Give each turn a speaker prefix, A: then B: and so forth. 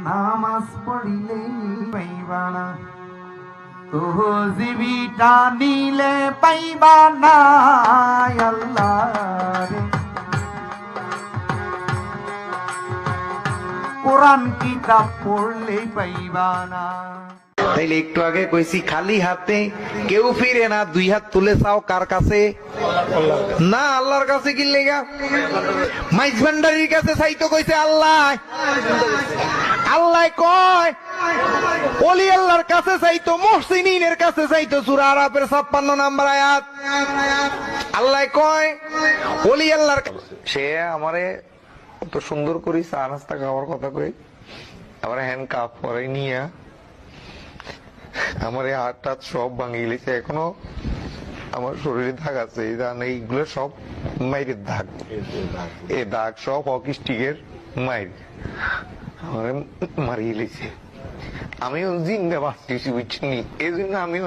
A: নামাজ পড়িলে পাইবা না, তহজিবিটা নিলে পাইবা না আল্লাহ রে। কোরআন কিতাব পড়লেই পাইবা না।
B: তাইলে একটু আগে কইছি খালি হাতে কেউ ফিরে না, দুই হাত তুলে চাও কার কাছে? না, আল্লাহর কাছে। কি লেগা? মাইজ ভান্ডারির কাছে চাইতো কইছে আল্লাহ। আল্লাহ কয় ওলি আল্লাহর কাছে চাইতো, মুহসিনের কাছে চাইতো। সূরা আরাফের 56 নম্বর আয়াত। আল্লাহ কয় ওলি আল্লাহর। সে আমারে কত সুন্দর করে চা নাস্তা খাওয়ার কথা কই, আবার হ্যান্ড কাপ পরে নিয়ে আমার এই হাত টাত সব ভাঙিয়ে গেছে। এখনো আমার শরীরে দাগ আছে, এইগুলো সব মাইরের দাগ। এই দাগ সব হকি স্টিকের মাইর আমার মারিয়ে গেছে। আমিও জিন্দা বাঁচতেছি বুঝছি, এই জন্য আমি